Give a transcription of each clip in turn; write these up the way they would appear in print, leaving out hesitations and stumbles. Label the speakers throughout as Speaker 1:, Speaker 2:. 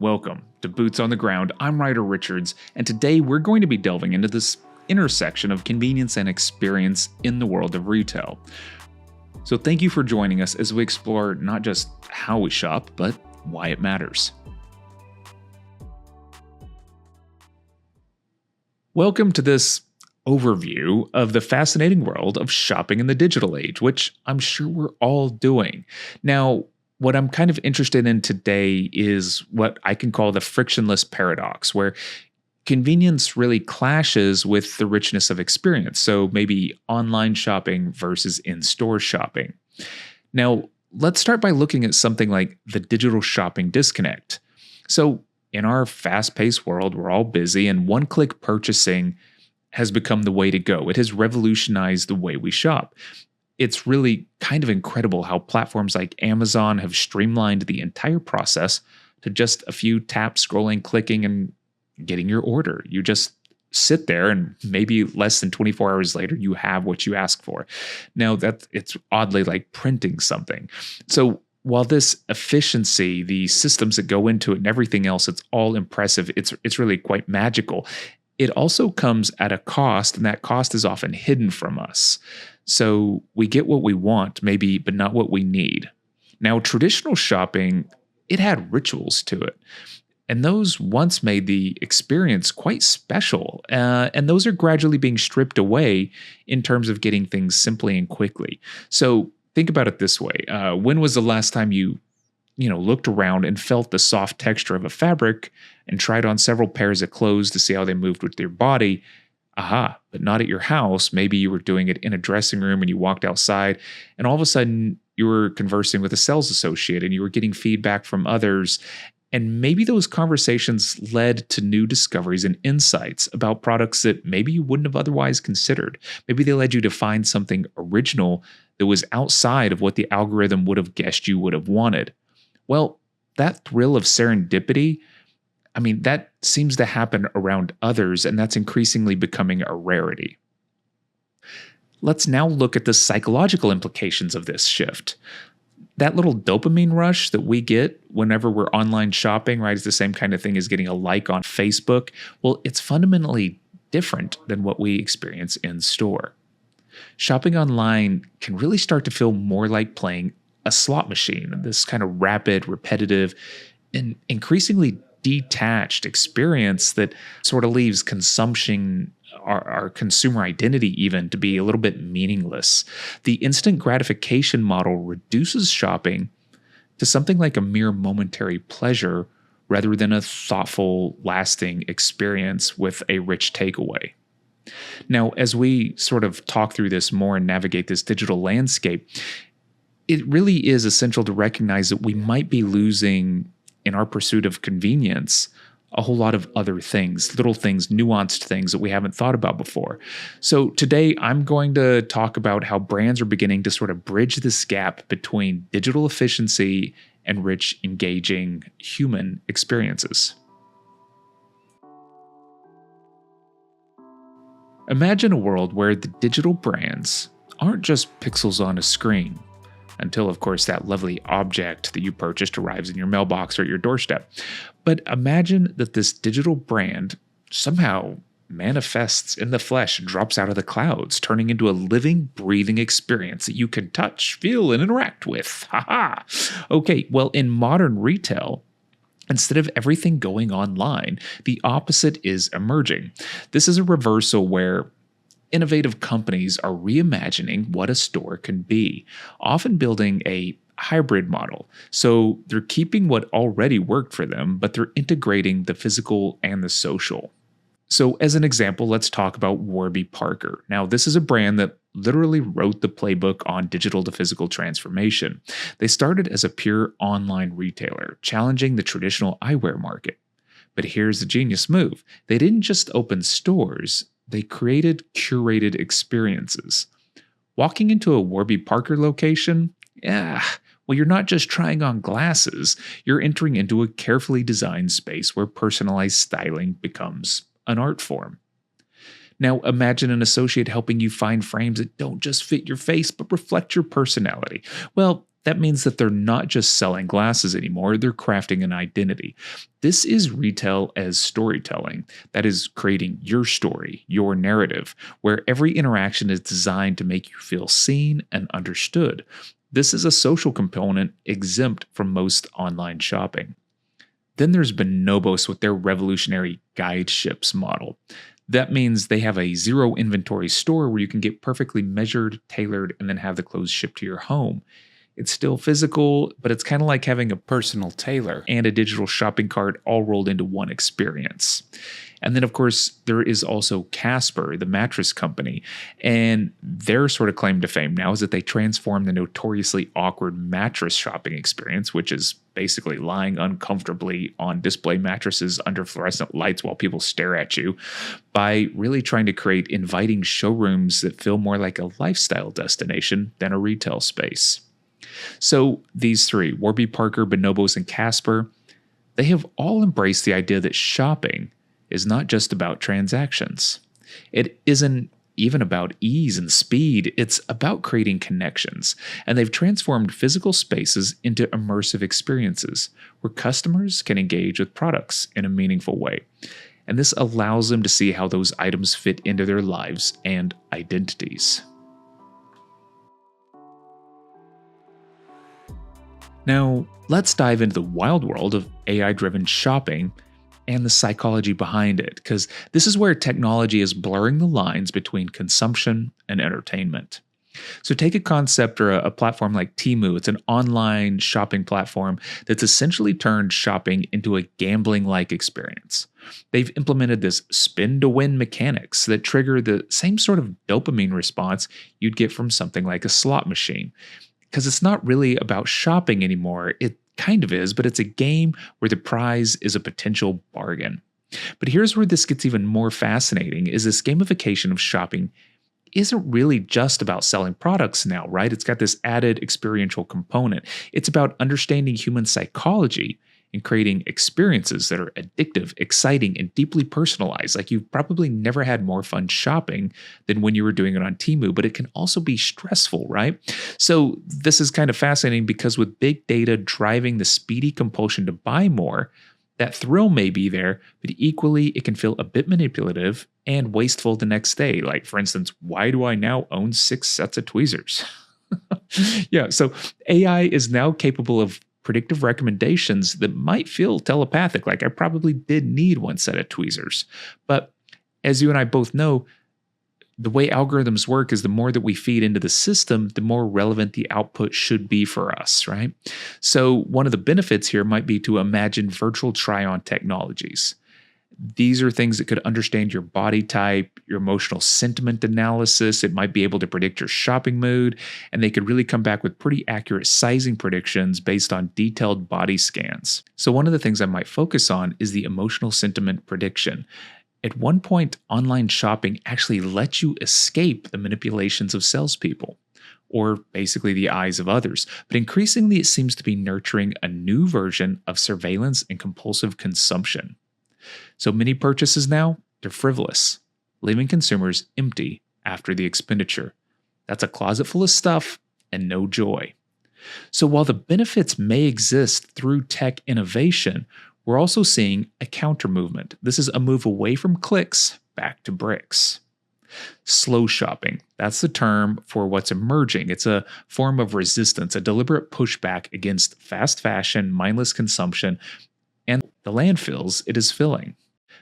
Speaker 1: Welcome to Boots on the Ground. I'm Ryder Richards, and today we're going to be delving into this intersection of convenience and experience in the world of retail. So thank you for joining us as we explore not just how we shop, but why it matters. Welcome to this overview of the fascinating world of shopping in the digital age, which I'm sure we're all doing. Now, what I'm kind of interested in today is what I can call the frictionless paradox, where convenience really clashes with the richness of experience. So maybe online shopping versus in-store shopping. Now, let's start by looking at something like the digital shopping disconnect. So in our fast-paced world, we're all busy, and one-click purchasing has become the way to go. It has revolutionized the way we shop. It's really kind of incredible how platforms like Amazon have streamlined the entire process to just a few taps, scrolling, clicking, and getting your order. You just sit there and maybe less than 24 hours later, you have what you ask for. Now, it's oddly like printing something. So while this efficiency, the systems that go into it and everything else, it's all impressive. It's really quite magical. It also comes at a cost, and that cost is often hidden from us. So we get what we want, maybe, but not what we need. Now, traditional shopping, it had rituals to it. And those once made the experience quite special. And those are gradually being stripped away in terms of getting things simply and quickly. So think about it this way. When was the last time you looked around and felt the soft texture of a fabric and tried on several pairs of clothes to see how they moved with your body? Aha, but not at your house. Maybe you were doing it in a dressing room and you walked outside, and all of a sudden you were conversing with a sales associate and you were getting feedback from others. And maybe those conversations led to new discoveries and insights about products that maybe you wouldn't have otherwise considered. Maybe they led you to find something original that was outside of what the algorithm would have guessed you would have wanted. Well, that thrill of serendipity, that seems to happen around others, and that's increasingly becoming a rarity. Let's now look at the psychological implications of this shift. That little dopamine rush that we get whenever we're online shopping, right, is the same kind of thing as getting a like on Facebook. Well, it's fundamentally different than what we experience in store. Shopping online can really start to feel more like playing a slot machine, this kind of rapid, repetitive, and increasingly detached experience that sort of leaves consumption, our consumer identity even, to be a little bit meaningless. The instant gratification model reduces shopping to something like a mere momentary pleasure rather than a thoughtful, lasting experience with a rich takeaway. Now, as we sort of talk through this more and navigate this digital landscape, it really is essential to recognize that we might be losing, in our pursuit of convenience, a whole lot of other things, little things, nuanced things that we haven't thought about before. So today I'm going to talk about how brands are beginning to sort of bridge this gap between digital efficiency and rich, engaging human experiences. Imagine a world where the digital brands aren't just pixels on a screen, until, of course, that lovely object that you purchased arrives in your mailbox or at your doorstep. But imagine that this digital brand somehow manifests in the flesh and drops out of the clouds, turning into a living, breathing experience that you can touch, feel, and interact with. Ha-ha! Okay, well, in modern retail, instead of everything going online, the opposite is emerging. This is a reversal where innovative companies are reimagining what a store can be, often building a hybrid model. So they're keeping what already worked for them, but they're integrating the physical and the social. So as an example, let's talk about Warby Parker. Now, this is a brand that literally wrote the playbook on digital to physical transformation. They started as a pure online retailer, challenging the traditional eyewear market. But here's the genius move. They didn't just open stores, they created curated experiences. Walking into a Warby Parker location, you're not just trying on glasses, you're entering into a carefully designed space where personalized styling becomes an art form. Now imagine an associate helping you find frames that don't just fit your face but reflect your personality. Well, That means that they're not just selling glasses anymore, they're crafting an identity. This is retail as storytelling. That is creating your story, your narrative, where every interaction is designed to make you feel seen and understood. This is a social component exempt from most online shopping. Then there's Bonobos with their revolutionary guide ships model. That means they have a zero inventory store where you can get perfectly measured, tailored, and then have the clothes shipped to your home. It's still physical, but it's kind of like having a personal tailor and a digital shopping cart all rolled into one experience. And then, of course, there is also Casper, the mattress company. And their sort of claim to fame now is that they transformed the notoriously awkward mattress shopping experience, which is basically lying uncomfortably on display mattresses under fluorescent lights while people stare at you, by really trying to create inviting showrooms that feel more like a lifestyle destination than a retail space. So these three, Warby Parker, Bonobos, and Casper, they have all embraced the idea that shopping is not just about transactions. It isn't even about ease and speed, it's about creating connections. And they've transformed physical spaces into immersive experiences where customers can engage with products in a meaningful way. And this allows them to see how those items fit into their lives and identities. Now, let's dive into the wild world of AI-driven shopping and the psychology behind it, because this is where technology is blurring the lines between consumption and entertainment. So take a concept or a platform like Temu. It's an online shopping platform that's essentially turned shopping into a gambling-like experience. They've implemented this spin-to-win mechanics that trigger the same sort of dopamine response you'd get from something like a slot machine. Because it's not really about shopping anymore. It kind of is, but it's a game where the prize is a potential bargain. But here's where this gets even more fascinating, is this gamification of shopping isn't really just about selling products now, right? It's got this added experiential component. It's about understanding human psychology and creating experiences that are addictive, exciting, and deeply personalized. Like, you've probably never had more fun shopping than when you were doing it on Temu, but it can also be stressful, right? So this is kind of fascinating because with big data driving the speedy compulsion to buy more, that thrill may be there, but equally it can feel a bit manipulative and wasteful the next day. Like, for instance, why do I now own 6 sets of tweezers? Yeah, so AI is now capable of predictive recommendations that might feel telepathic, like I probably did need 1 set of tweezers. But as you and I both know, the way algorithms work is the more that we feed into the system, the more relevant the output should be for us, right? So one of the benefits here might be to imagine virtual try-on technologies. These are things that could understand your body type, your emotional sentiment analysis. It might be able to predict your shopping mood, and they could really come back with pretty accurate sizing predictions based on detailed body scans. So one of the things I might focus on is the emotional sentiment prediction. At one point, online shopping actually lets you escape the manipulations of salespeople, or basically the eyes of others. But increasingly, it seems to be nurturing a new version of surveillance and compulsive consumption. So many purchases now, they're frivolous, leaving consumers empty after the expenditure. That's a closet full of stuff and no joy. So while the benefits may exist through tech innovation, we're also seeing a counter movement. This is a move away from clicks back to bricks. Slow shopping, that's the term for what's emerging. It's a form of resistance, a deliberate pushback against fast fashion, mindless consumption, and the landfills it is filling.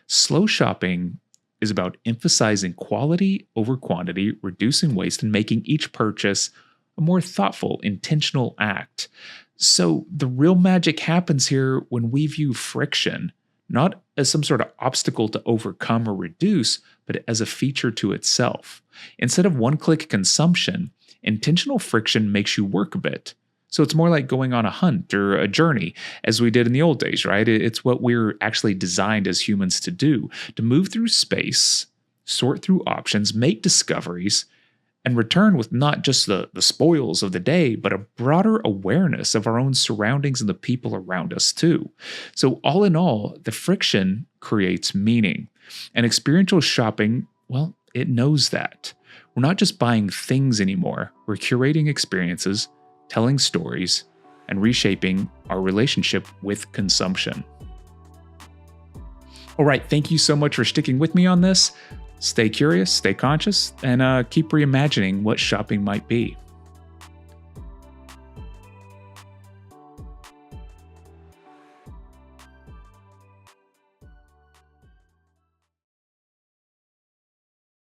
Speaker 1: Slow shopping is about emphasizing quality over quantity, reducing waste, and making each purchase a more thoughtful, intentional act. So the real magic happens here when we view friction not as some sort of obstacle to overcome or reduce, but as a feature to itself. Instead of one-click consumption, intentional friction makes you work a bit. So it's more like going on a hunt or a journey, as we did in the old days, right? It's what we're actually designed as humans to do, to move through space, sort through options, make discoveries, and return with not just the spoils of the day, but a broader awareness of our own surroundings and the people around us too. So all in all, the friction creates meaning. And experiential shopping, well, it knows that. We're not just buying things anymore. We're curating experiences telling stories, and reshaping our relationship with consumption. All right, thank you so much for sticking with me on this. Stay curious, stay conscious, and keep reimagining what shopping might be.